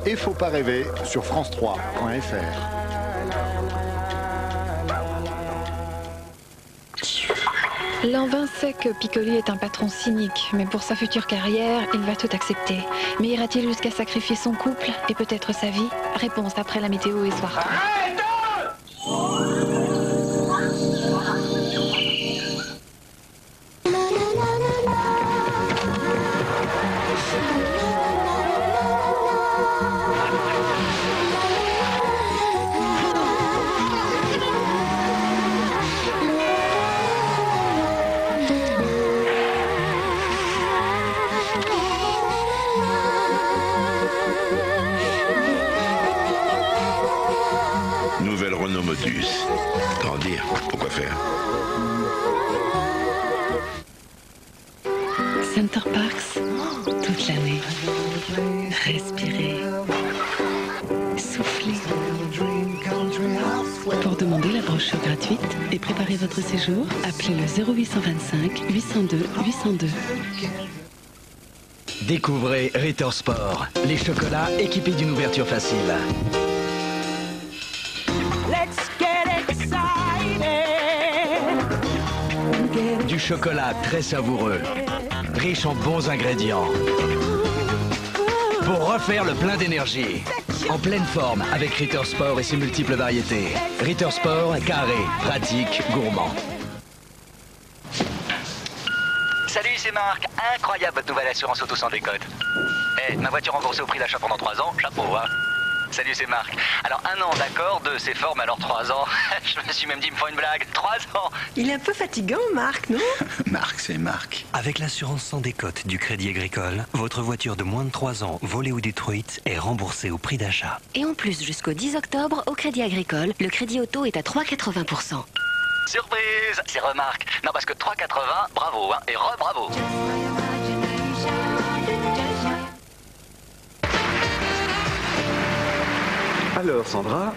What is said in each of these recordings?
Et faut pas rêver sur france3.fr. Lanvin sait que Piccoli est un patron cynique, mais pour sa future carrière, il va tout accepter. Mais ira-t-il jusqu'à sacrifier son couple et peut-être sa vie? Réponse après la météo et soir. Nouvelle Renault Motus. Grandir, pourquoi faire? Center Parks, toute l'année. Respirez. Soufflez. Pour demander la brochure gratuite et préparer votre séjour, appelez le 0825 802 802. Découvrez Ritter Sport, les chocolats équipés d'une ouverture facile. Du chocolat très savoureux, riche en bons ingrédients. Pour refaire le plein d'énergie. En pleine forme avec Ritter Sport et ses multiples variétés. Ritter Sport, carré, pratique, gourmand. Salut, c'est Marc. Incroyable votre nouvelle assurance auto sans décote. Ma voiture remboursée au prix d'achat pendant 3 ans, chapeau, hein. Salut, c'est Marc. Alors 1 an, d'accord, 2 c'est fort, mais alors 3 ans, je me suis même dit, il me faut une blague. 3 ans. Il est un peu fatigant, Marc, non? Marc, c'est Marc. Avec l'assurance sans décote du Crédit Agricole, votre voiture de moins de 3 ans, volée ou détruite, est remboursée au prix d'achat. Et en plus, jusqu'au 10 octobre, au Crédit Agricole, le crédit auto est à 3,80%. Surprise, c'est remarque. Non, parce que 3,80, bravo, hein, et bravo. Alors, Sandra,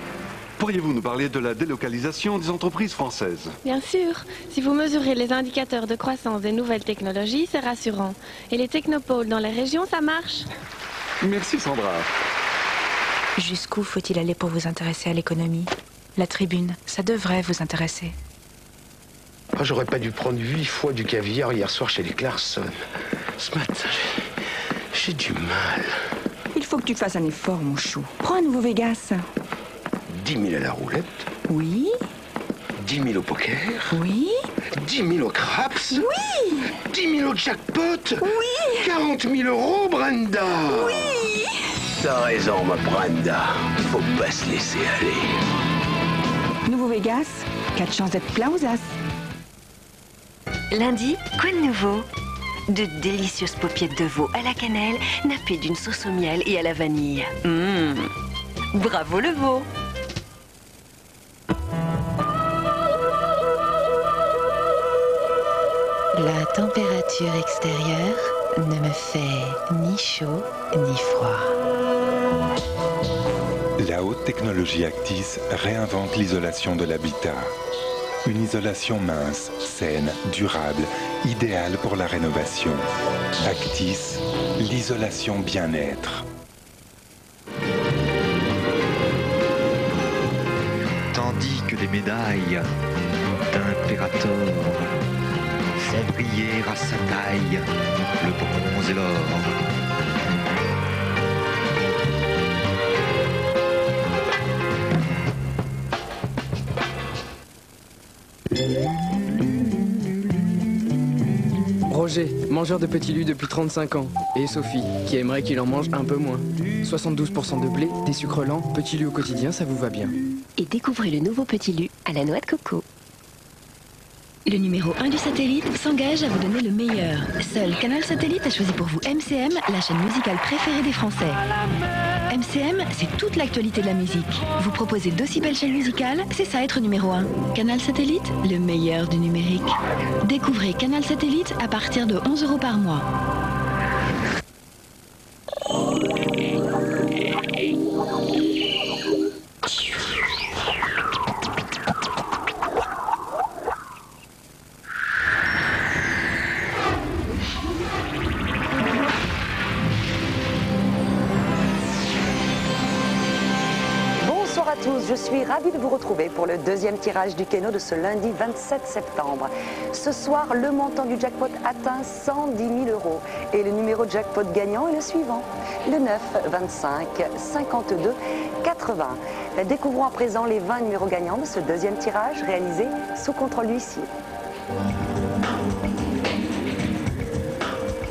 pourriez-vous nous parler de la délocalisation des entreprises françaises? Bien sûr. Si vous mesurez les indicateurs de croissance des nouvelles technologies, c'est rassurant. Et les technopoles dans les régions, ça marche? Merci, Sandra. Jusqu'où faut-il aller pour vous intéresser à l'économie? La Tribune, ça devrait vous intéresser. Oh, j'aurais pas dû prendre 8 fois du caviar hier soir chez les Clarkson. Ce matin, j'ai du mal. Il faut que tu fasses un effort, mon chou. Prends un nouveau Vegas. 10 000 à la roulette. Oui. 10 000 au poker. Oui. 10 000 au craps. Oui. 10 000 au jackpot. Oui. 40 000 €, Brenda. Oui. T'as raison, ma Brenda. Faut pas se laisser aller. Nouveau Vegas, 4 chances d'être plein aux as. Lundi, quoi de nouveau? De délicieuses paupiètes de veau à la cannelle, nappées d'une sauce au miel et à la vanille. Bravo le veau! La température extérieure ne me fait ni chaud ni froid. La haute technologie Actis réinvente l'isolation de l'habitat. Une isolation mince, saine, durable, idéale pour la rénovation. Actis, l'isolation bien-être. Tandis que les médailles d'impérator font briller à sa taille le bronze et l'or. Roger, mangeur de petits lus depuis 35 ans. Et Sophie, qui aimerait qu'il en mange un peu moins. 72% de blé, des sucres lents, petit lus au quotidien, ça vous va bien. Et découvrez le nouveau petit lus à la noix de coco. Le numéro 1 du satellite s'engage à vous donner le meilleur. Seul Canal Satellite a choisi pour vous MCM, la chaîne musicale préférée des Français. MCM, c'est toute l'actualité de la musique. Vous proposez d'aussi belles chaînes musicales, c'est ça être numéro 1. Canal Satellite, le meilleur du numérique. Découvrez Canal Satellite à partir de 11 € par mois. tous, je suis ravie de vous retrouver pour le deuxième tirage du Keno de ce lundi 27 septembre. Ce soir, le montant du jackpot atteint 110 000 € et le numéro de jackpot gagnant est le suivant, le 9, 25, 52, 80. Découvrons à présent les 20 numéros gagnants de ce deuxième tirage réalisé sous contrôle d'huissier.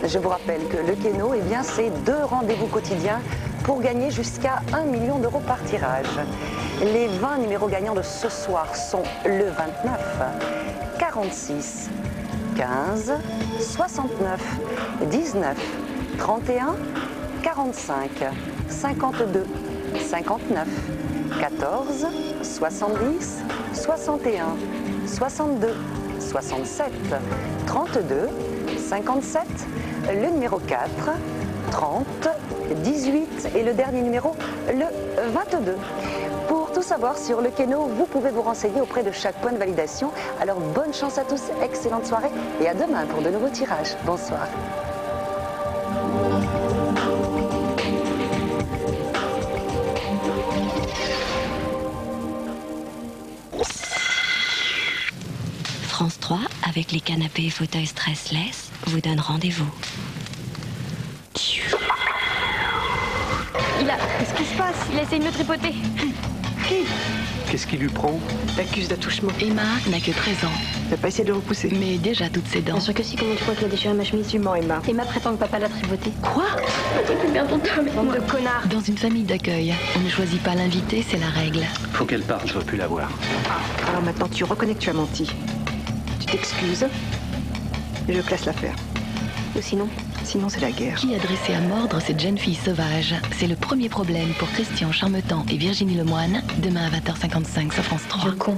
Je vous rappelle que le Keno, eh bien, c'est 2 rendez-vous quotidiens pour gagner jusqu'à 1 million d'euros par tirage. Les 20 numéros gagnants de ce soir sont le 29, 46, 15, 69, 19, 31, 45, 52, 59, 14, 70, 61, 62, 67, 32, 57, le numéro 4, 30, 18 et le dernier numéro, le 22. Pour tout savoir sur le Keno, vous pouvez vous renseigner auprès de chaque point de validation. Alors bonne chance à tous, excellente soirée et à demain pour de nouveaux tirages. Bonsoir. France 3, avec les canapés et fauteuils stressless, vous donne rendez-vous. Qu'est-ce qui se passe? Il essaie de me tripoter. Qui? Qu'est-ce qui lui prend? L'accuse d'attouchement. Emma n'a que 13 ans. T'as pas essayé de le repousser? Mais déjà toutes ses dents. Bien sûr que si, comment tu crois qu'il a déchiré ma chemise? Sûrement, Emma. Emma prétend que papa l'a tripoté. Quoi? Bande de connards. Dans une famille d'accueil, on ne choisit pas l'invité, c'est la règle. Faut qu'elle parte, je veux plus la voir. Alors maintenant, tu reconnais que tu as menti. Tu t'excuses et je classe l'affaire. Ou sinon? Sinon, c'est la guerre. Qui a dressé à mordre cette jeune fille sauvage? C'est le premier problème pour Christian Charmetan et Virginie Lemoine, demain à 20h55 sur France 3. Vieux con.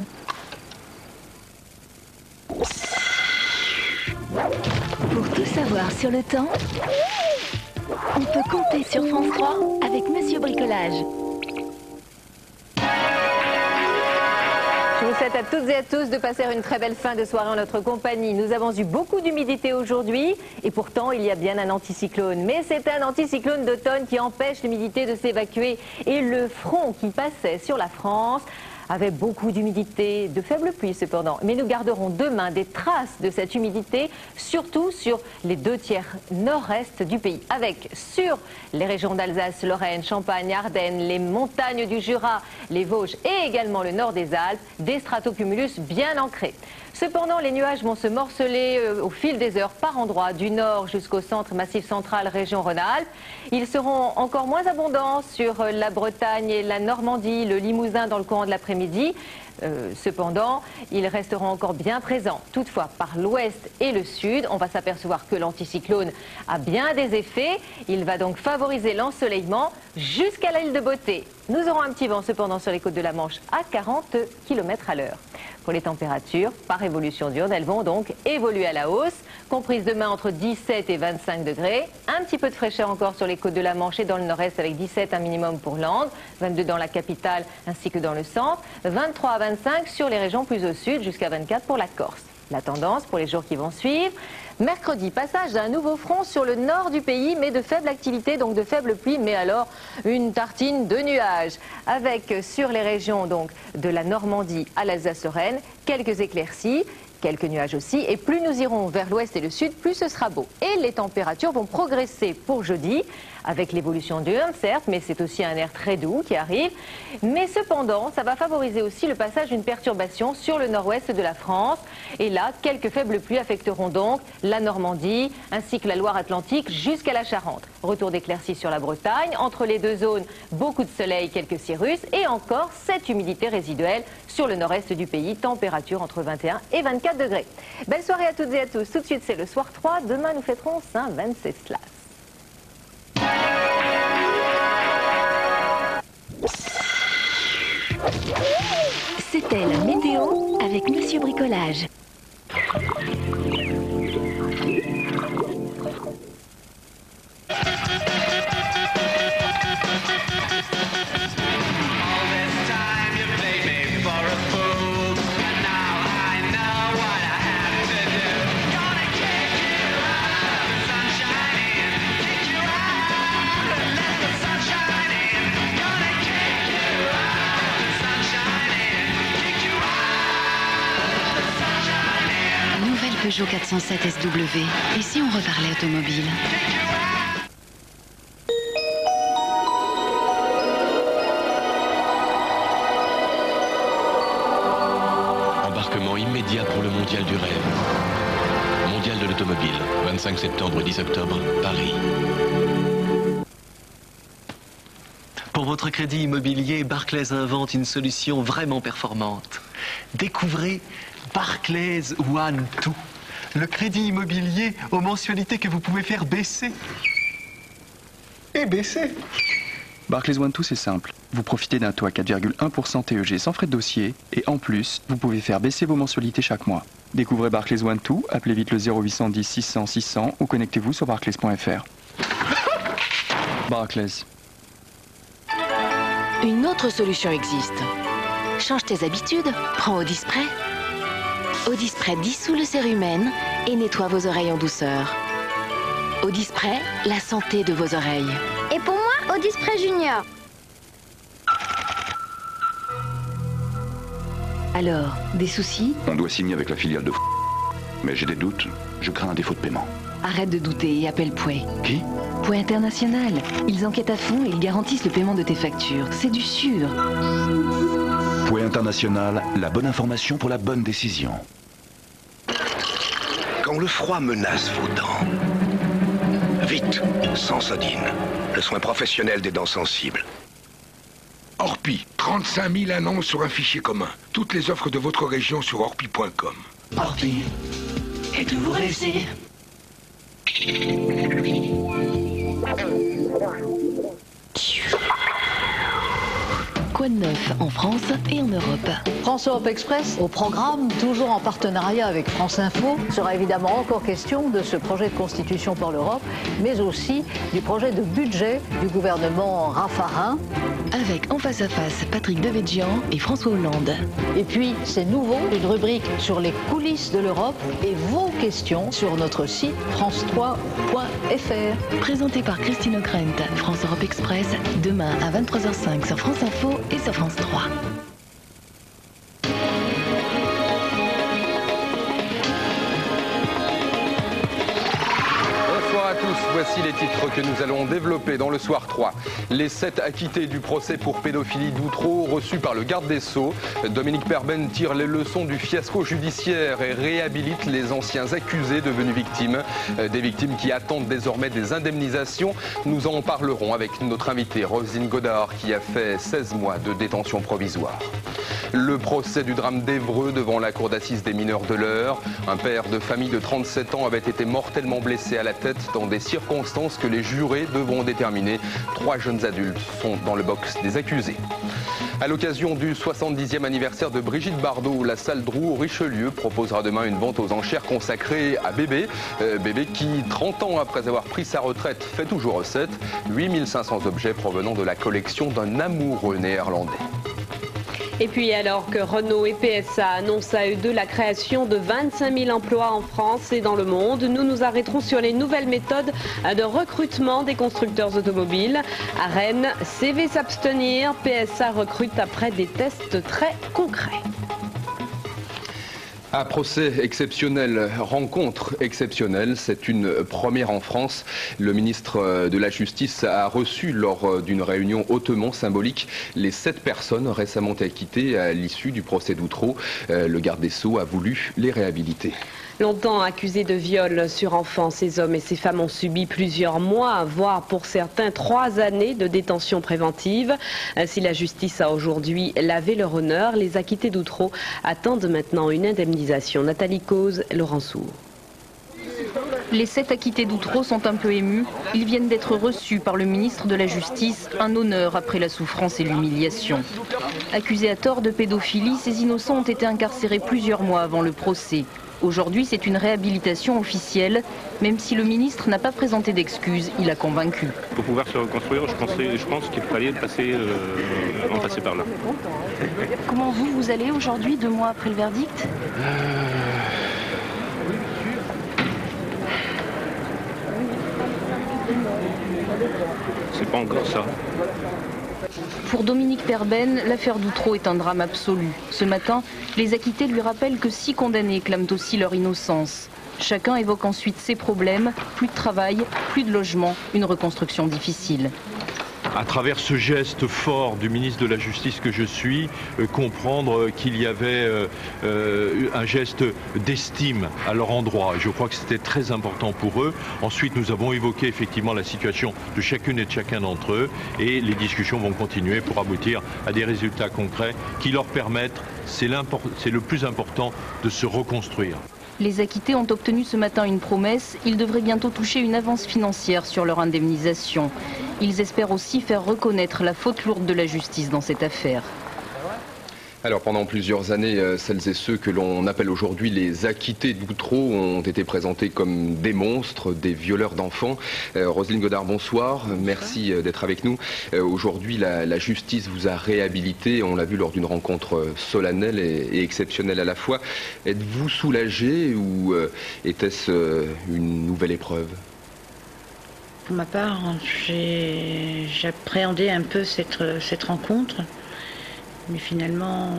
Pour tout savoir sur le temps, on peut compter sur France 3 avec Monsieur Bricolage. Je vous souhaite à toutes et à tous de passer une très belle fin de soirée en notre compagnie. Nous avons eu beaucoup d'humidité aujourd'hui et pourtant il y a bien un anticyclone. Mais c'est un anticyclone d'automne qui empêche l'humidité de s'évacuer. Et le front qui passait sur la France avait beaucoup d'humidité, de faibles pluies cependant. Mais nous garderons demain des traces de cette humidité, surtout sur les 2/3 nord-est du pays. Avec sur les régions d'Alsace, Lorraine, Champagne, Ardennes, les montagnes du Jura, les Vosges et également le nord des Alpes, des stratocumulus bien ancrés. Cependant, les nuages vont se morceler au fil des heures par endroits, du nord jusqu'au centre, massif central, région Rhône-Alpes. Ils seront encore moins abondants sur la Bretagne et la Normandie, le Limousin dans le courant de l'après-midi. Cependant, ils resteront encore bien présents. Toutefois, par l'ouest et le sud, on va s'apercevoir que l'anticyclone a bien des effets. Il va donc favoriser l'ensoleillement jusqu'à l'île de Beauté. Nous aurons un petit vent cependant sur les côtes de la Manche à 40 km à l'heure. Pour les températures, par évolution diurne, elles vont donc évoluer à la hausse, comprises demain entre 17 et 25 degrés. Un petit peu de fraîcheur encore sur les côtes de la Manche et dans le nord-est avec 17 un minimum pour Lens, 22 dans la capitale ainsi que dans le centre, 23 à 25 sur les régions plus au sud, jusqu'à 24 pour la Corse. La tendance pour les jours qui vont suivre. Mercredi, passage d'un nouveau front sur le nord du pays, mais de faible activité, donc de faibles pluies, mais alors une tartine de nuages. Avec sur les régions donc de la Normandie à l'Alsace-Lorraine, quelques éclaircies, quelques nuages aussi, et plus nous irons vers l'ouest et le sud, plus ce sera beau. Et les températures vont progresser pour jeudi, avec l'évolution diurne, certes, mais c'est aussi un air très doux qui arrive. Mais cependant, ça va favoriser aussi le passage d'une perturbation sur le nord-ouest de la France. Et là, quelques faibles pluies affecteront donc la Normandie, ainsi que la Loire-Atlantique jusqu'à la Charente. Retour d'éclaircies sur la Bretagne. Entre les deux zones, beaucoup de soleil, quelques cirrus, et encore cette humidité résiduelle sur le nord-est du pays. Température entre 21 et 24 degrés. Belle soirée à toutes et à tous. Tout de suite, c'est le Soir 3. Demain, nous fêterons Saint-Wenceslas. C'était la météo avec Monsieur Bricolage. Peugeot 407 SW. Et si on reparlait automobile? Embarquement immédiat pour le mondial du rêve. Mondial de l'automobile, 25 septembre, 10 octobre, Paris. Pour votre crédit immobilier, Barclays invente une solution vraiment performante. Découvrez Barclays One-Two, le crédit immobilier aux mensualités que vous pouvez faire baisser. Et baisser. Barclays One-Two, c'est simple. Vous profitez d'un taux à 4,1% TEG sans frais de dossier et en plus, vous pouvez faire baisser vos mensualités chaque mois. Découvrez Barclays One-Two, appelez vite le 0810 600 600 ou connectez-vous sur barclays.fr. Barclays. Une autre solution existe. Change tes habitudes, prends Audispray. Audispray dissout le cérumen et nettoie vos oreilles en douceur. Audispray, la santé de vos oreilles. Et pour moi, Audispray Junior. Alors, des soucis? On doit signer avec la filiale de mais j'ai des doutes, je crains un défaut de paiement. Arrête de douter et appelle Pouet. Qui? Pouet International. Ils enquêtent à fond et ils garantissent le paiement de tes factures. C'est du sûr. Pouet International, la bonne information pour la bonne décision. Quand le froid menace vos dents, vite, Sensodyne, le soin professionnel des dents sensibles. Orpi, 35 000 annonces sur un fichier commun. Toutes les offres de votre région sur orpi.com. Orpi, et tout vous réussir. Quoi de neuf en France et en Europe? France Europe Express, au programme, toujours en partenariat avec France Info, sera évidemment encore question de ce projet de constitution pour l'Europe, mais aussi du projet de budget du gouvernement Raffarin. Avec en face à face Patrick Devedjian et François Hollande. Et puis, c'est nouveau, une rubrique sur les coulisses de l'Europe et vos questions sur notre site france3.fr. Présenté par Christine O'Krent, France Europe Express, demain à 23h05 sur France Info et sur France 3. Bonsoir à tous, voici les titres que nous allons développer dans le Soir 3. Les 7 acquittés du procès pour pédophilie d'Outreau reçus par le garde des Sceaux. Dominique Perben tire les leçons du fiasco judiciaire et réhabilite les anciens accusés devenus victimes. Des victimes qui attendent désormais des indemnisations. Nous en parlerons avec notre invitée Roselyne Godard qui a fait 16 mois de détention provisoire. Le procès du drame d'Évreux devant la cour d'assises des mineurs de l'Eure. Un père de famille de 37 ans avait été mortellement blessé à la tête dans des circonstances que les jurés devront déterminer. 3 jeunes adultes sont dans le box des accusés. À l'occasion du 70e anniversaire de Brigitte Bardot, la salle Drouot Richelieu proposera demain une vente aux enchères consacrée à Bébé. Bébé qui, 30 ans après avoir pris sa retraite, fait toujours recette. 8500 objets provenant de la collection d'un amoureux néerlandais. Et puis alors que Renault et PSA annoncent à eux deux la création de 25 000 emplois en France et dans le monde, nous nous arrêterons sur les nouvelles méthodes de recrutement des constructeurs automobiles. À Rennes, CV s'abstenir, PSA recrute après des tests très concrets. Un procès exceptionnel, rencontre exceptionnelle, c'est une première en France. Le ministre de la Justice a reçu lors d'une réunion hautement symbolique les 7 personnes récemment acquittées à l'issue du procès d'Outreau. Le garde des Sceaux a voulu les réhabiliter. Longtemps accusés de viol sur enfants, ces hommes et ces femmes ont subi plusieurs mois, voire pour certains 3 années de détention préventive. Si la justice a aujourd'hui lavé leur honneur, les acquittés d'Outreau attendent maintenant une indemnisation. Nathalie Cause, Laurent Sour. Les 7 acquittés d'Outreau sont un peu émus. Ils viennent d'être reçus par le ministre de la Justice, un honneur après la souffrance et l'humiliation. Accusés à tort de pédophilie, ces innocents ont été incarcérés plusieurs mois avant le procès. Aujourd'hui, c'est une réhabilitation officielle, même si le ministre n'a pas présenté d'excuses, il a convaincu. Pour pouvoir se reconstruire, je pense qu'il fallait en passer par là. Comment vous allez aujourd'hui, 2 mois après le verdict ? C'est pas encore ça. Pour Dominique Perben, l'affaire d'Outreau est un drame absolu. Ce matin, les acquittés lui rappellent que 6 condamnés clament aussi leur innocence. Chacun évoque ensuite ses problèmes, plus de travail, plus de logement, une reconstruction difficile. À travers ce geste fort du ministre de la Justice que je suis, comprendre qu'il y avait un geste d'estime à leur endroit. Je crois que c'était très important pour eux. Ensuite, nous avons évoqué effectivement la situation de chacune et de chacun d'entre eux et les discussions vont continuer pour aboutir à des résultats concrets qui leur permettent, c'est le plus important, de se reconstruire. Les acquittés ont obtenu ce matin une promesse. Ils devraient bientôt toucher une avance financière sur leur indemnisation. Ils espèrent aussi faire reconnaître la faute lourde de la justice dans cette affaire. Alors pendant plusieurs années, celles et ceux que l'on appelle aujourd'hui les acquittés d'Outreau ont été présentés comme des monstres, des violeurs d'enfants. Roselyne Godard, bonsoir. Merci d'être avec nous. Aujourd'hui, la justice vous a réhabilité. On l'a vu lors d'une rencontre solennelle et exceptionnelle à la fois. Êtes-vous soulagé ou était-ce une nouvelle épreuve ? Pour ma part, j'appréhendais un peu cette rencontre. Mais finalement,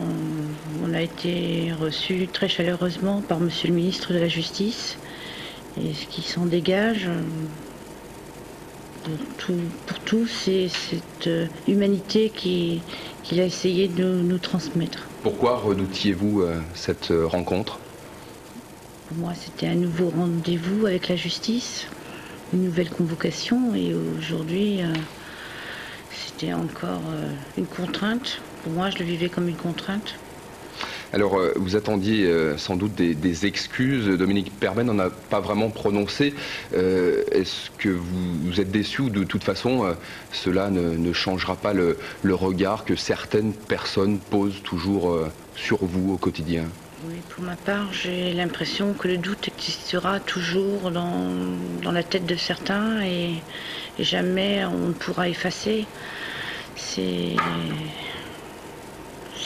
on a été reçus très chaleureusement par Monsieur le ministre de la Justice. Et ce qui s'en dégage, pour tous, c'est cette humanité qu'il a essayé de nous transmettre. Pourquoi redoutiez-vous cette rencontre ? Pour moi, c'était un nouveau rendez-vous avec la justice, une nouvelle convocation. Et aujourd'hui, c'était encore une contrainte. Pour moi, je le vivais comme une contrainte. Alors, vous attendiez sans doute des excuses. Dominique Perben n'en a pas vraiment prononcé. Est-ce que vous êtes déçu ou de toute façon, cela ne changera pas le regard que certaines personnes posent toujours sur vous au quotidien ? Oui, pour ma part, j'ai l'impression que le doute existera toujours dans la tête de certains et jamais on ne pourra effacer ces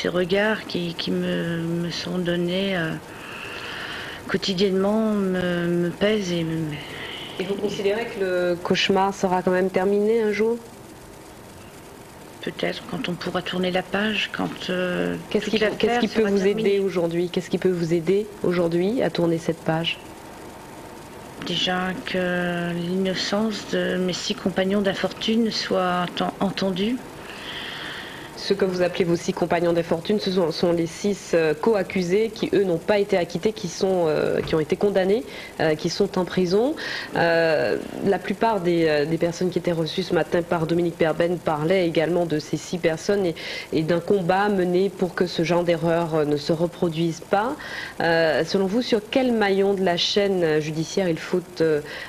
regards qui me sont donnés quotidiennement me pèsent. Et vous considérez que le cauchemar sera quand même terminé un jour ? Peut-être quand on pourra tourner la page, quand Qu'est-ce qui peut vous aider aujourd'hui ? Qu'est-ce qui peut vous aider aujourd'hui à tourner cette page ? Déjà que l'innocence de mes 6 compagnons d'infortune soit entendue. Ce que vous appelez vos 6 compagnons d'infortune, ce sont les 6 co-accusés qui, eux, n'ont pas été acquittés, qui ont été condamnés, qui sont en prison. La plupart des personnes qui étaient reçues ce matin par Dominique Perben parlaient également de ces 6 personnes et d'un combat mené pour que ce genre d'erreur ne se reproduise pas. Selon vous, sur quel maillon de la chaîne judiciaire il faut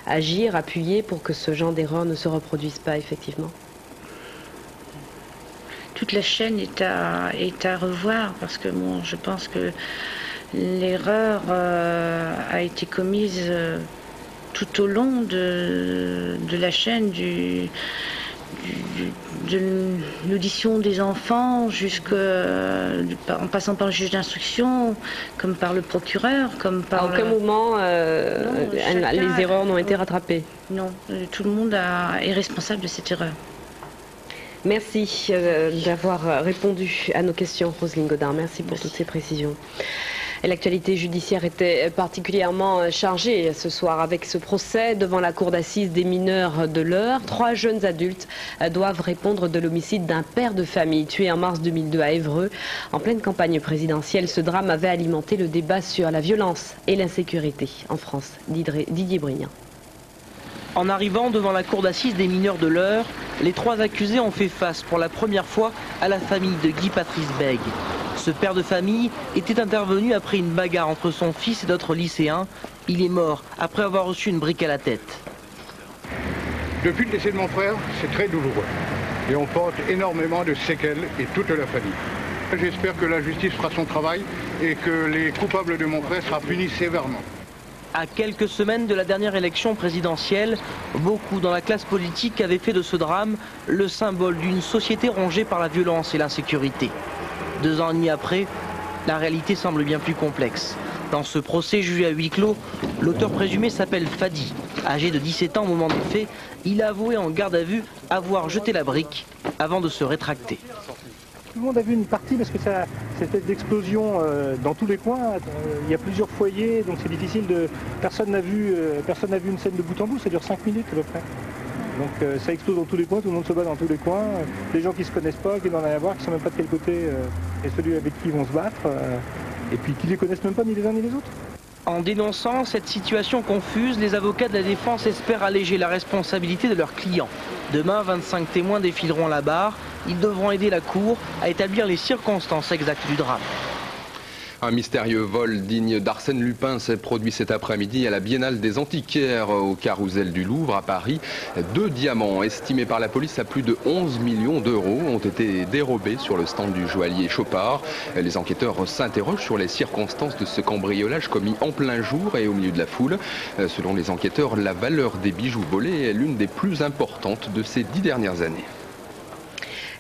agir, appuyer pour que ce genre d'erreur ne se reproduise pas effectivement ? Toute la chaîne est à revoir parce que je pense que l'erreur a été commise tout au long de la chaîne de l'audition des enfants en passant par le juge d'instruction, comme par le procureur, comme par... À aucun moment les erreurs n'ont été rattrapées. Non, tout le monde est responsable de cette erreur. Merci d'avoir répondu à nos questions, Roselyne Godard. Merci pour toutes ces précisions. L'actualité judiciaire était particulièrement chargée ce soir avec ce procès devant la cour d'assises des mineurs de l'Eure. 3 jeunes adultes doivent répondre de l'homicide d'un père de famille tué en mars 2002 à Évreux. En pleine campagne présidentielle, ce drame avait alimenté le débat sur la violence et l'insécurité en France. Didier Brignant. En arrivant devant la cour d'assises des mineurs de l'Eure, les 3 accusés ont fait face pour la première fois à la famille de Guy-Patrice Bègue. Ce père de famille était intervenu après une bagarre entre son fils et d'autres lycéens. Il est mort après avoir reçu une brique à la tête. Depuis le décès de mon frère, c'est très douloureux. Et on porte énormément de séquelles et toute la famille. J'espère que la justice fera son travail et que les coupables de mon frère seront punis sévèrement. À quelques semaines de la dernière élection présidentielle, beaucoup dans la classe politique avaient fait de ce drame le symbole d'une société rongée par la violence et l'insécurité. 2 ans et demi après, la réalité semble bien plus complexe. Dans ce procès jugé à huis clos, l'auteur présumé s'appelle Fadi. Âgé de 17 ans au moment des faits, il a avoué en garde à vue avoir jeté la brique avant de se rétracter. Tout le monde a vu une partie parce que ça, cette explosion dans tous les coins. Il y a plusieurs foyers, donc c'est difficile de. Personne n'a vu une scène de bout en bout. Ça dure 5 minutes à peu près. Donc ça explose dans tous les coins, tout le monde se bat dans tous les coins. Des gens qui se connaissent pas, qui n'en ont rien à voir, qui ne savent même pas de quel côté est celui avec qui ils vont se battre, et puis qui les connaissent même pas ni les uns ni les autres. En dénonçant cette situation confuse, les avocats de la défense espèrent alléger la responsabilité de leurs clients. Demain, 25 témoins défileront à la barre. Ils devront aider la Cour à établir les circonstances exactes du drame. Un mystérieux vol digne d'Arsène Lupin s'est produit cet après-midi à la Biennale des Antiquaires au Carrousel du Louvre à Paris. 2 diamants estimés par la police à plus de 11 millions d'euros ont été dérobés sur le stand du joaillier Chopard. Les enquêteurs s'interrogent sur les circonstances de ce cambriolage commis en plein jour et au milieu de la foule. Selon les enquêteurs, la valeur des bijoux volés est l'une des plus importantes de ces 10 dernières années.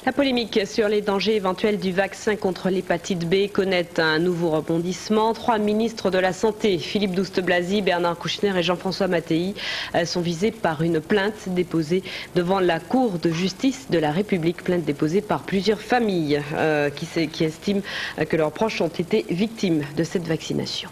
La polémique sur les dangers éventuels du vaccin contre l'hépatite B connaît un nouveau rebondissement. 3 ministres de la Santé, Philippe Douste-Blazy, Bernard Kouchner et Jean-François Mattei, sont visés par une plainte déposée devant la Cour de justice de la République. Plainte déposée par plusieurs familles qui estiment que leurs proches ont été victimes de cette vaccination.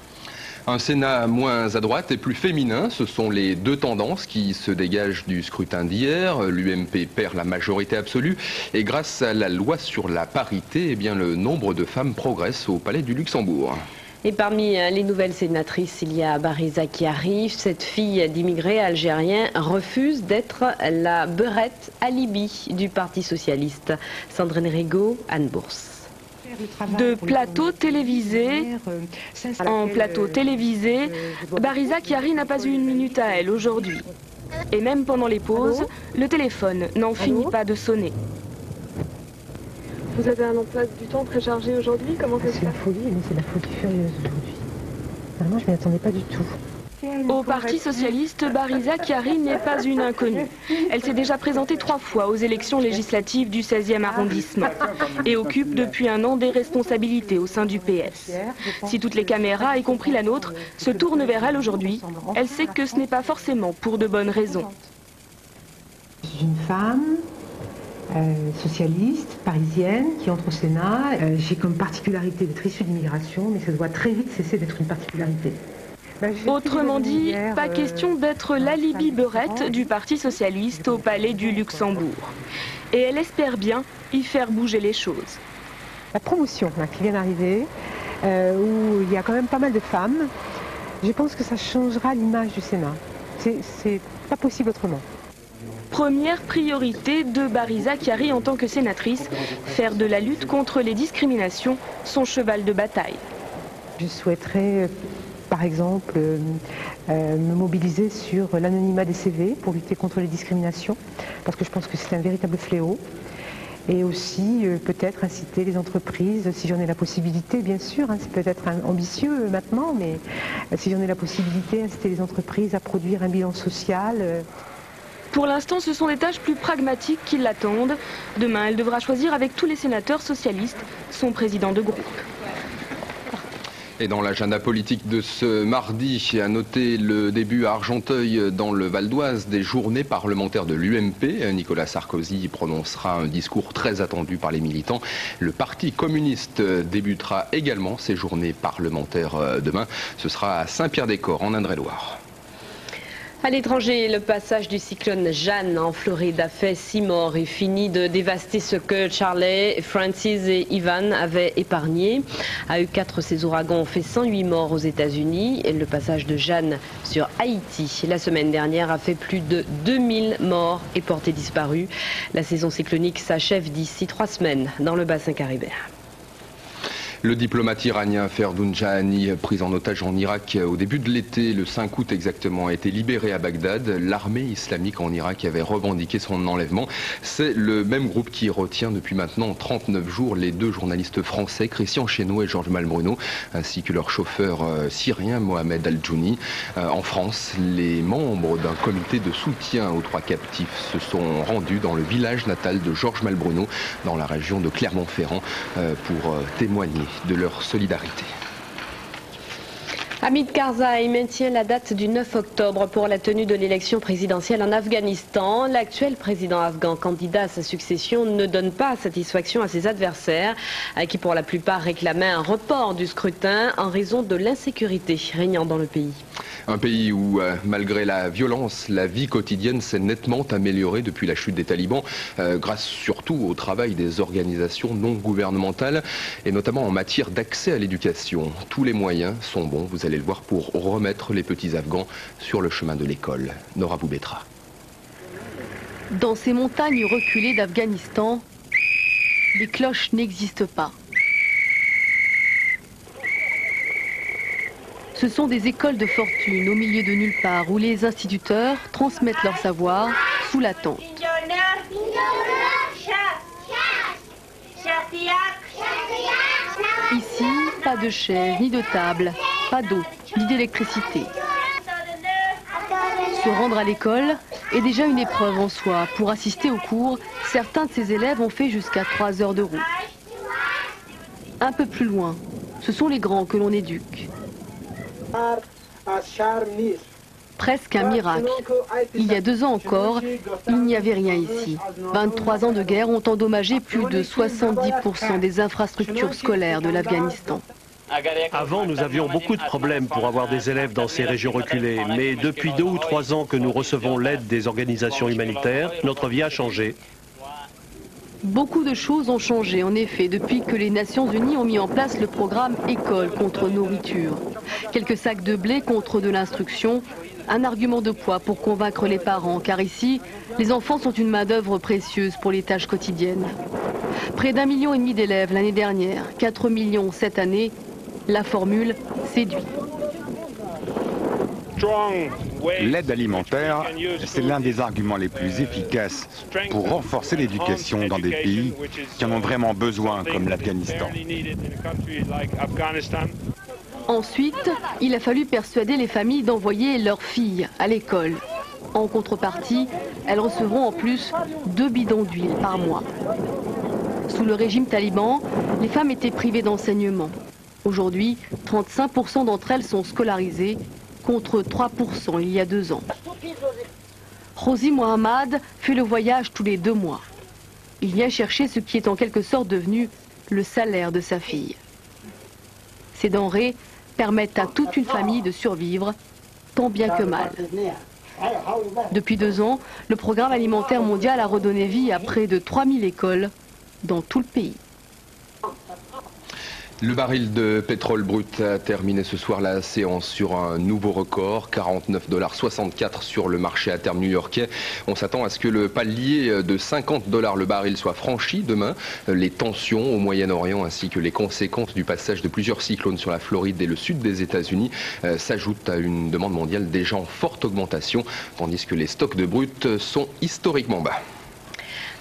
Un Sénat moins à droite et plus féminin, ce sont les 2 tendances qui se dégagent du scrutin d'hier. L'UMP perd la majorité absolue et grâce à la loi sur la parité, eh bien, le nombre de femmes progresse au Palais du Luxembourg. Et parmi les nouvelles sénatrices, il y a Bariza qui arrive. Cette fille d'immigrés algériens refuse d'être la beurette alibi du Parti socialiste. Sandrine Rigaud, Anne Bourse. De plateau télévisé en plateau télévisé, Bariza Chiari n'a pas eu une minute à elle aujourd'hui. Et même pendant les pauses, le téléphone n'en finit pas de sonner. Vous avez un emploi du temps très chargé aujourd'hui, comment ça se passe? C'est la folie, mais c'est la folie furieuse aujourd'hui. Vraiment, je ne m'y attendais pas du tout. Au Parti socialiste, Bariza Chiari n'est pas une inconnue. Elle s'est déjà présentée 3 fois aux élections législatives du 16e arrondissement et occupe depuis un an des responsabilités au sein du PS. Si toutes les caméras, y compris la nôtre, se tournent vers elle aujourd'hui, elle sait que ce n'est pas forcément pour de bonnes raisons. Je suis une femme socialiste, parisienne, qui entre au Sénat. J'ai comme particularité d'être issue d'immigration, mais ça doit très vite cesser d'être une particularité. Autrement dit, pas question d'être l'alibi beurette du Parti socialiste au Palais du Luxembourg. Et elle espère bien y faire bouger les choses. La promotion là, qui vient d'arriver, où il y a quand même pas mal de femmes, je pense que ça changera l'image du Sénat. C'est pas possible autrement. Première priorité de Bariza Chiari en tant que sénatrice, faire de la lutte contre les discriminations son cheval de bataille. Je souhaiterais par exemple me mobiliser sur l'anonymat des CV pour lutter contre les discriminations, parce que je pense que c'est un véritable fléau. Et aussi peut-être inciter les entreprises, si j'en ai la possibilité, bien sûr, hein, c'est peut-être ambitieux maintenant, mais si j'en ai la possibilité, inciter les entreprises à produire un bilan social. Pour l'instant, ce sont des tâches plus pragmatiques qui l'attendent. Demain, elle devra choisir avec tous les sénateurs socialistes son président de groupe. Et dans l'agenda politique de ce mardi, à noter le début à Argenteuil, dans le Val d'Oise, des journées parlementaires de l'UMP. Nicolas Sarkozy prononcera un discours très attendu par les militants. Le Parti communiste débutera également ses journées parlementaires demain. Ce sera à Saint-Pierre-des-Corps, en Indre-et-Loire. À l'étranger, le passage du cyclone Jeanne en Floride a fait 6 morts et finit de dévaster ce que Charley, Francis et Ivan avaient épargné. À E4, ces ouragans ont fait 108 morts aux États-Unis. Le passage de Jeanne sur Haïti la semaine dernière a fait plus de 2000 morts et portés disparus. La saison cyclonique s'achève d'ici 3 semaines dans le bassin caribéen. Le diplomate iranien Ferdoun Jahani, pris en otage en Irak au début de l'été, le 5 août exactement, a été libéré à Bagdad. L'armée islamique en Irak avait revendiqué son enlèvement. C'est le même groupe qui retient depuis maintenant 39 jours les 2 journalistes français, Christian Chesneau et Georges Malbruno, ainsi que leur chauffeur syrien Mohamed Al-Djouni. En France, les membres d'un comité de soutien aux 3 captifs se sont rendus dans le village natal de Georges Malbruno, dans la région de Clermont-Ferrand, pour témoigner de leur solidarité. Hamid Karzai maintient la date du 9 octobre pour la tenue de l'élection présidentielle en Afghanistan. L'actuel président afghan candidat à sa succession ne donne pas satisfaction à ses adversaires qui pour la plupart réclamaient un report du scrutin en raison de l'insécurité régnant dans le pays. Un pays où, malgré la violence, la vie quotidienne s'est nettement améliorée depuis la chute des talibans, grâce surtout au travail des organisations non gouvernementales, et notamment en matière d'accès à l'éducation. Tous les moyens sont bons, vous allez le voir, pour remettre les petits Afghans sur le chemin de l'école. Nora Boubetra. Dans ces montagnes reculées d'Afghanistan, les cloches n'existent pas. Ce sont des écoles de fortune au milieu de nulle part où les instituteurs transmettent leur savoir sous la tente. Ici, pas de chaise ni de table, pas d'eau ni d'électricité. Se rendre à l'école est déjà une épreuve en soi. Pour assister aux cours, certains de ces élèves ont fait jusqu'à 3 heures de route. Un peu plus loin, ce sont les grands que l'on éduque. Presque un miracle. Il y a 2 ans encore, il n'y avait rien ici. 23 ans de guerre ont endommagé plus de 70% des infrastructures scolaires de l'Afghanistan. Avant, nous avions beaucoup de problèmes pour avoir des élèves dans ces régions reculées. Mais depuis 2 ou 3 ans que nous recevons l'aide des organisations humanitaires, notre vie a changé. Beaucoup de choses ont changé, en effet, depuis que les Nations Unies ont mis en place le programme École contre nourriture. Quelques sacs de blé contre de l'instruction, un argument de poids pour convaincre les parents, car ici, les enfants sont une main-d'œuvre précieuse pour les tâches quotidiennes. Près d'1,5 million d'élèves l'année dernière, 4 millions cette année, la formule séduit. L'aide alimentaire, c'est l'un des arguments les plus efficaces pour renforcer l'éducation dans des pays qui en ont vraiment besoin, comme l'Afghanistan. Ensuite, il a fallu persuader les familles d'envoyer leurs filles à l'école. En contrepartie, elles recevront en plus 2 bidons d'huile par mois. Sous le régime taliban, les femmes étaient privées d'enseignement. Aujourd'hui, 35% d'entre elles sont scolarisées, contre 3% il y a 2 ans. Rosie Mohammad fait le voyage tous les 2 mois. Il vient chercher ce qui est en quelque sorte devenu le salaire de sa fille. Ces denrées permettent à toute une famille de survivre, tant bien que mal. Depuis 2 ans, le programme alimentaire mondial a redonné vie à près de 3000 écoles dans tout le pays. Le baril de pétrole brut a terminé ce soir la séance sur un nouveau record, 49,64 $ sur le marché à terme new-yorkais. On s'attend à ce que le palier de 50 $ le baril soit franchi demain. Les tensions au Moyen-Orient ainsi que les conséquences du passage de plusieurs cyclones sur la Floride et le sud des États-Unis s'ajoutent à une demande mondiale déjà en forte augmentation, tandis que les stocks de brut sont historiquement bas.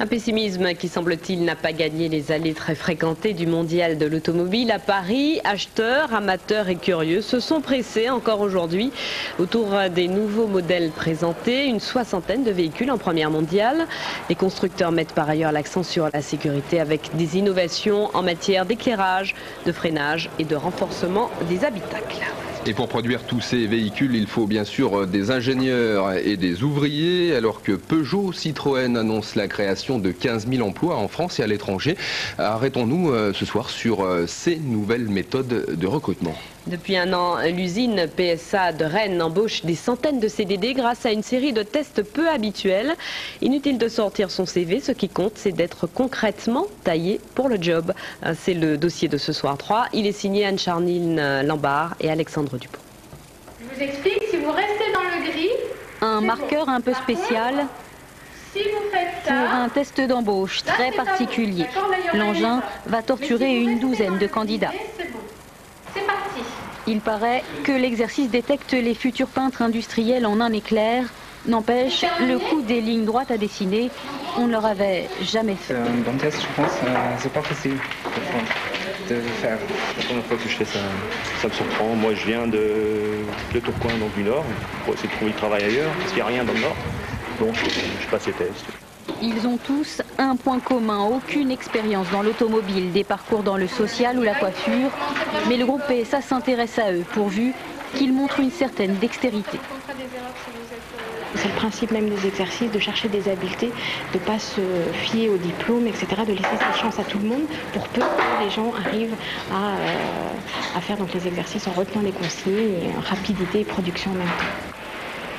Un pessimisme qui, semble-t-il, n'a pas gagné les allées très fréquentées du mondial de l'automobile. À Paris, acheteurs, amateurs et curieux se sont pressés encore aujourd'hui autour des nouveaux modèles présentés. Une 60aine de véhicules en première mondiale. Les constructeurs mettent par ailleurs l'accent sur la sécurité avec des innovations en matière d'éclairage, de freinage et de renforcement des habitacles. Et pour produire tous ces véhicules, il faut bien sûr des ingénieurs et des ouvriers, alors que Peugeot, Citroën annonce la création de 15 000 emplois en France et à l'étranger. Arrêtons-nous ce soir sur ces nouvelles méthodes de recrutement. Depuis 1 an, l'usine PSA de Rennes embauche des centaines de CDD grâce à une série de tests peu habituels. Inutile de sortir son CV, ce qui compte, c'est d'être concrètement taillé pour le job. C'est le dossier de ce soir 3. Il est signé Anne-Charline Lambard et Alexandre Dupont. Je vous explique, si vous restez dans le gris... Un marqueur un peu spécial si vous faites ça, pour un test d'embauche très particulier. L'engin va torturer une douzaine de candidats. C'est parti. Il paraît que l'exercice détecte les futurs peintres industriels en un éclair. N'empêche, le coup des lignes droites à dessiner, on ne leur avait jamais fait. Un bon test, je pense, c'est pas facile de faire. La première fois que je fais ça, ça me surprend. Moi, je viens de Tourcoing, donc du Nord, pour essayer de trouver du travail ailleurs, parce qu'il n'y a rien dans le Nord. Donc, je passe les tests. Ils ont tous un point commun, aucune expérience dans l'automobile, des parcours dans le social ou la coiffure. Mais le groupe PSA s'intéresse à eux, pourvu qu'il montre une certaine dextérité. C'est le principe même des exercices, de chercher des habiletés, de ne pas se fier au diplôme, etc., de laisser sa chance à tout le monde pour peu que les gens arrivent à faire donc les exercices en retenant les consignes et en rapidité et production en même temps.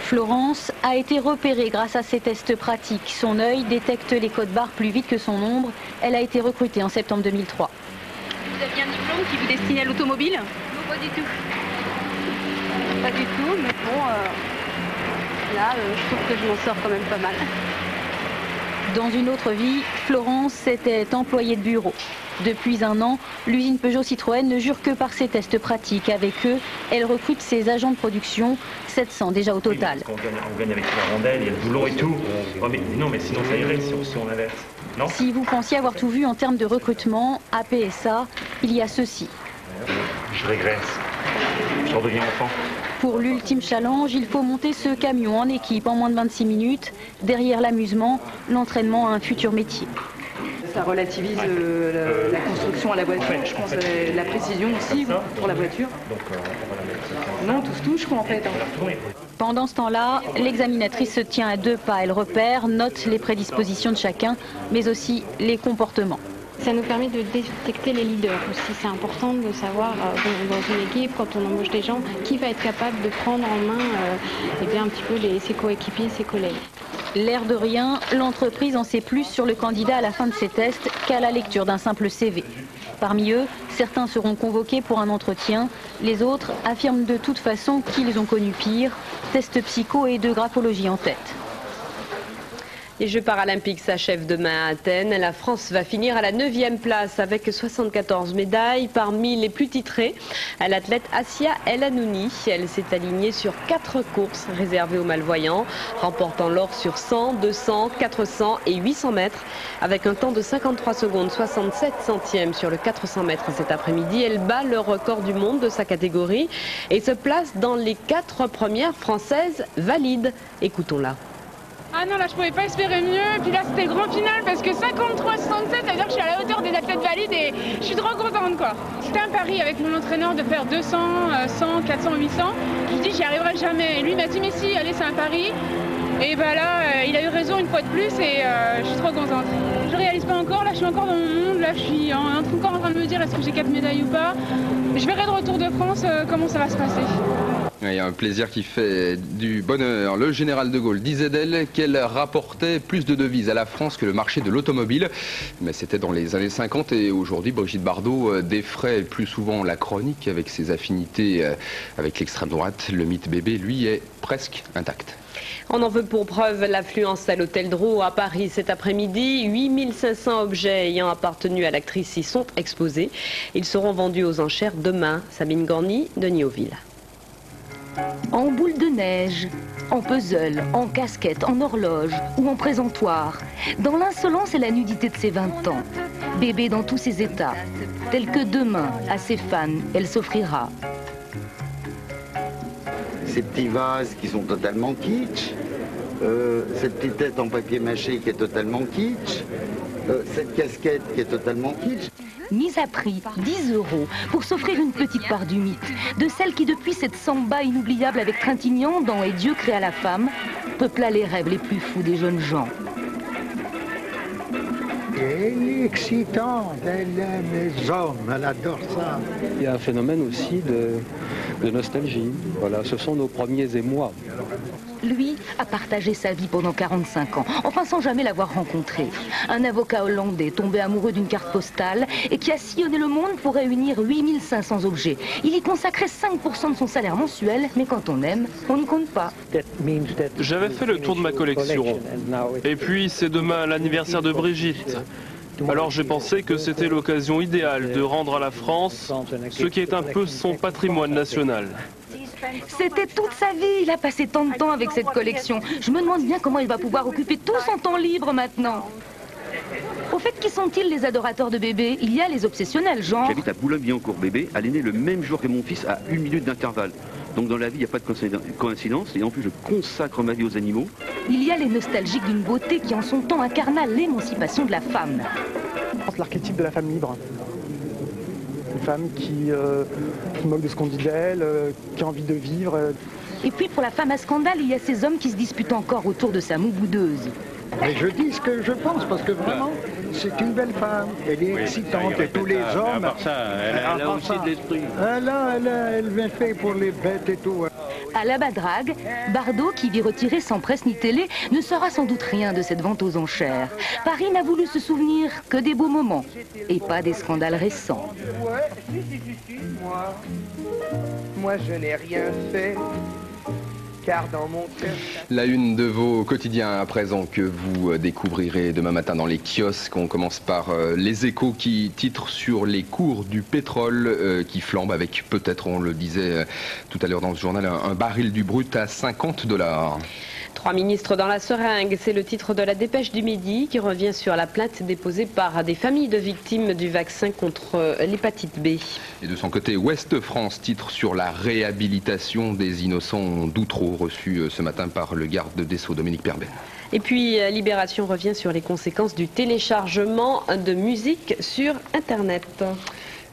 Florence a été repérée grâce à ces tests pratiques. Son œil détecte les codes barres plus vite que son ombre. Elle a été recrutée en septembre 2003. Vous aviez un diplôme qui vous destinait à l'automobile? Non, pas du tout. Pas du tout, mais bon, là, je trouve que je m'en sors quand même pas mal. Dans une autre vie, Florence était employée de bureau. Depuis un an, l'usine Peugeot-Citroën ne jure que par ses tests pratiques. Avec eux, elle recrute ses agents de production, 700 déjà au total. Oui, on gagne avec la rondelle, il y a le boulot et tout. Oh, mais non, mais sinon ça irait si on inverse. Non ? Si vous pensiez avoir tout vu en termes de recrutement, à PSA, il y a ceci. Je régresse. Je redeviens enfant. Pour l'ultime challenge, il faut monter ce camion en équipe en moins de 26 minutes. Derrière l'amusement, l'entraînement à un futur métier. Ça relativise la construction à la voiture, je pense la précision aussi pour la voiture. Non, tout se touche quoi en fait. Pendant ce temps-là, l'examinatrice se tient à 2 pas. Elle repère, note les prédispositions de chacun, mais aussi les comportements. Ça nous permet de détecter les leaders aussi. C'est important de savoir dans une équipe, quand on embauche des gens, qui va être capable de prendre en main un petit peu ses coéquipiers, ses collègues. L'air de rien, l'entreprise en sait plus sur le candidat à la fin de ses tests qu'à la lecture d'un simple CV. Parmi eux, certains seront convoqués pour un entretien. Les autres affirment de toute façon qu'ils ont connu pire. Tests psycho et de graphologie en tête. Les Jeux paralympiques s'achèvent demain à Athènes. La France va finir à la 9e place avec 74 médailles. Parmi les plus titrées, l'athlète Assia El Hanouni. Elle s'est alignée sur 4 courses réservées aux malvoyants, remportant l'or sur 100, 200, 400 et 800 mètres. Avec un temps de 53 secondes 67 centièmes sur le 400 mètres cet après-midi, elle bat le record du monde de sa catégorie et se place dans les 4 premières françaises valides. Écoutons-la. Ah non, là je pouvais pas espérer mieux, et puis là c'était le grand final parce que 53-67, ça veut dire que je suis à la hauteur des athlètes valides et je suis trop contente quoi. C'était un pari avec mon entraîneur de faire 200, 100, 400, 800. Je me dis j'y arriverai jamais. Et lui il m'a dit mais si, allez c'est un pari. Et bah là il a eu raison une fois de plus et je suis trop contente. Je réalise pas encore, là je suis encore dans mon monde, là je suis encore en train de me dire est-ce que j'ai 4 médailles ou pas. Je verrai de retour de France comment ça va se passer. Il y a un plaisir qui fait du bonheur. Le général de Gaulle disait d'elle qu'elle rapportait plus de devises à la France que le marché de l'automobile. Mais c'était dans les années 50 et aujourd'hui, Brigitte Bardot défraie plus souvent la chronique avec ses affinités avec l'extrême droite. Le mythe bébé, lui, est presque intact. On en veut pour preuve l'affluence à l'hôtel Drouot à Paris cet après-midi. 8500 objets ayant appartenu à l'actrice y sont exposés. Ils seront vendus aux enchères demain. Sabine Gorny, Denis Auville. En boule de neige, en puzzle, en casquette, en horloge ou en présentoir, dans l'insolence et la nudité de ses 20 ans, bébé dans tous ses états, tel que demain, à ses fans, elle s'offrira. Ces petits vases qui sont totalement kitsch, cette petite tête en papier mâché qui est totalement kitsch, cette casquette qui est totalement kitsch. Mise à prix 10 € pour s'offrir une petite part du mythe, de celle qui depuis cette samba inoubliable avec Trintignant dans Et Dieu créa la femme, peupla les rêves les plus fous des jeunes gens. Elle est excitante, elle aime les hommes, elle adore ça. Il y a un phénomène aussi de nostalgie. Voilà, ce sont nos premiers émois. Lui a partagé sa vie pendant 45 ans, enfin sans jamais l'avoir rencontré. Un avocat hollandais tombé amoureux d'une carte postale et qui a sillonné le monde pour réunir 8500 objets. Il y consacrait 5% de son salaire mensuel, mais quand on aime, on n'y compte pas. J'avais fait le tour de ma collection. Et puis c'est demain l'anniversaire de Brigitte. Alors j'ai pensé que c'était l'occasion idéale de rendre à la France ce qui est un peu son patrimoine national. C'était toute sa vie, il a passé tant de temps avec cette collection. Je me demande bien comment il va pouvoir occuper tout son temps libre maintenant. Au fait, qui sont-ils les adorateurs de bébé? Il y a les obsessionnels, genre... J'habite à Boulogne-Billancourt, bébé. Elle est née le même jour que mon fils à 1 minute d'intervalle. Donc dans la vie, il n'y a pas de coïncidence. Et en plus, je consacre ma vie aux animaux. Il y a les nostalgiques d'une beauté qui en son temps incarna l'émancipation de la femme. L'archétype de la femme libre. Une femme qui moque de ce qu'on dit d'elle, qui a envie de vivre. Et puis pour la femme à scandale, il y a ces hommes qui se disputent encore autour de sa moue boudeuse. Mais je dis ce que je pense, parce que vraiment, c'est une belle femme. Elle est excitante et tous les hommes... À part ça, elle a aussi détruit. Elle fait pour les bêtes et tout. À la Badrague, Bardot, qui vit retiré sans presse ni télé, ne saura sans doute rien de cette vente aux enchères. Paris n'a voulu se souvenir que des beaux moments, et pas des scandales récents. Moi je n'ai rien fait. Car dans mon cœur... La une de vos quotidiens à présent que vous découvrirez demain matin dans les kiosques. On commence par Les Échos qui titrent sur les cours du pétrole qui flambent avec peut-être, on le disait tout à l'heure dans ce journal, un baril du brut à $50. 3 ministres dans la seringue, c'est le titre de la dépêche du Midi qui revient sur la plainte déposée par des familles de victimes du vaccin contre l'hépatite B. Et de son côté, Ouest France titre sur la réhabilitation des innocents d'Outreau reçus ce matin par le garde des Sceaux, Dominique Perben. Et puis Libération revient sur les conséquences du téléchargement de musique sur Internet.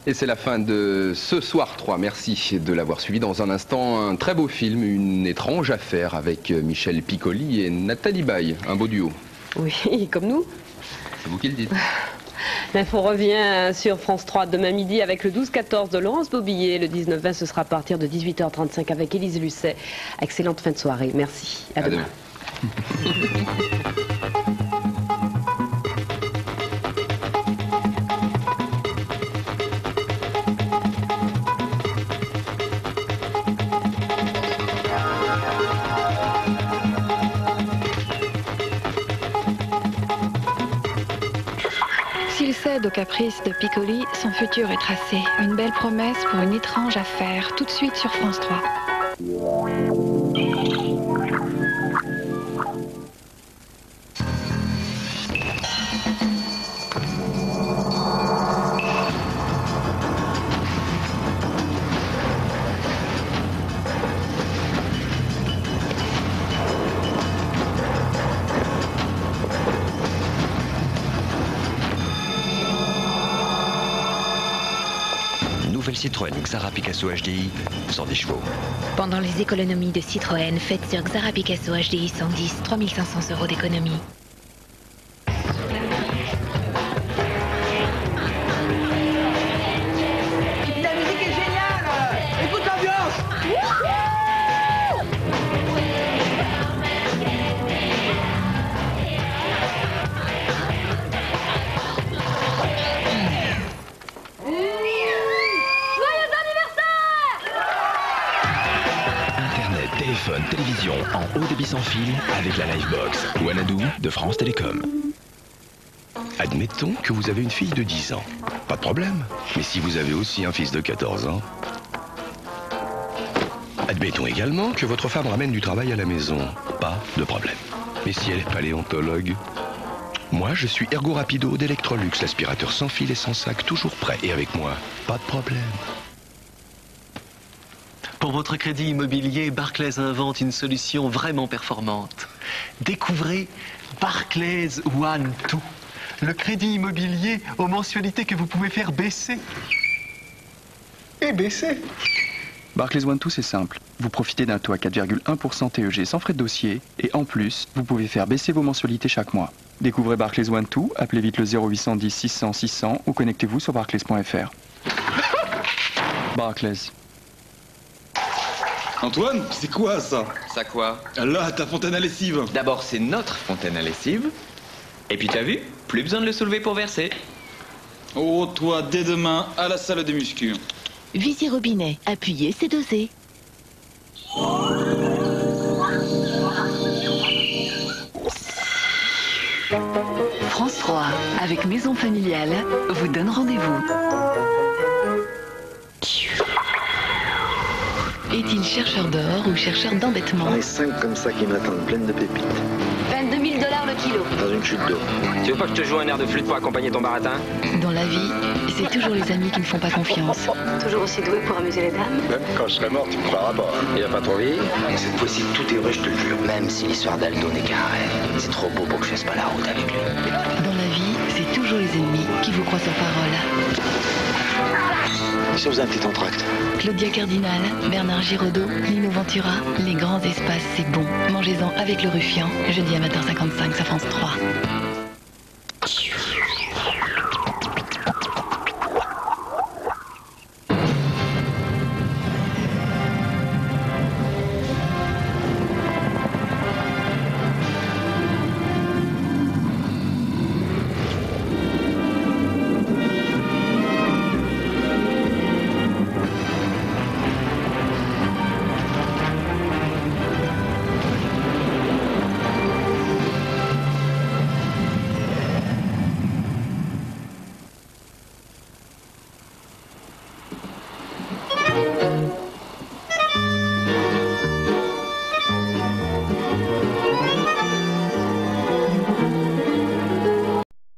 Et c'est la fin de ce soir 3. Merci de l'avoir suivi. Dans un instant, un très beau film, Une étrange affaire avec Michel Piccoli et Nathalie Baye. Un beau duo. Oui, comme nous. C'est vous qui le dites. L'info revient sur France 3 demain midi avec le 12-14 de Laurence Bobillet. Le 19-20, ce sera à partir de 18h35 avec Élise Lucet. Excellente fin de soirée. Merci. À demain. S'il cède aux caprices de Piccoli, son futur est tracé. Une belle promesse pour une étrange affaire, tout de suite sur France 3. Citroën Xara Picasso HDI, 110 chevaux. Pendant les économies de Citroën, faites sur Xara Picasso HDI 110, 3500 € d'économie. La musique est géniale. Écoute l'ambiance. Téléphone, télévision en haut débit sans fil avec la Livebox Wanadoo de France Télécom. Admettons que vous avez une fille de 10 ans. Pas de problème. Mais si vous avez aussi un fils de 14 ans... Admettons également que votre femme ramène du travail à la maison. Pas de problème. Mais si elle est paléontologue... Moi, je suis Ergo Rapido d'Electrolux, l'aspirateur sans fil et sans sac, toujours prêt. Et avec moi, pas de problème. Pour votre crédit immobilier, Barclays invente une solution vraiment performante. Découvrez Barclays One Two, le crédit immobilier aux mensualités que vous pouvez faire baisser. Et baisser. Barclays One Two, c'est simple. Vous profitez d'un taux à 4,1% TEG sans frais de dossier et en plus, vous pouvez faire baisser vos mensualités chaque mois. Découvrez Barclays One Two, appelez vite le 0810 600 600 ou connectez-vous sur barclays.fr. Barclays. Antoine, c'est quoi ça? Ça quoi? Là, ta fontaine à lessive. D'abord, c'est notre fontaine à lessive. Et puis t'as vu? Plus besoin de le soulever pour verser. Oh, toi, dès demain, à la salle des muscu. Visier robinet, appuyez, c'est dosé. France 3, avec Maison Familiale, vous donne rendez-vous. Est-il chercheur d'or ou chercheur d'endettement? J'en ai 5 comme ça qui m'attendent, pleines de pépites. 22 000 $ le kilo. Dans une chute d'eau. Tu veux pas que je te joue un air de flûte pour accompagner ton baratin? Dans la vie, c'est toujours les amis qui ne font pas confiance. Toujours aussi doué pour amuser les dames? Même quand je serai mort, tu me croiras pas. Il va pas trop vite? Cette fois-ci, tout est vrai, je te le jure. Même si l'histoire d'Aldo n'est qu'un rêve, c'est trop beau pour que je fasse pas la route avec lui. Dans la vie, c'est toujours les ennemis qui vous croient sur parole. si on faisait un petit entracte? Claudia Cardinal, Bernard Giraudot, Lino Ventura, les grands espaces, c'est bon. Mangez-en avec le Ruffian, jeudi à 20h55 sur France 3.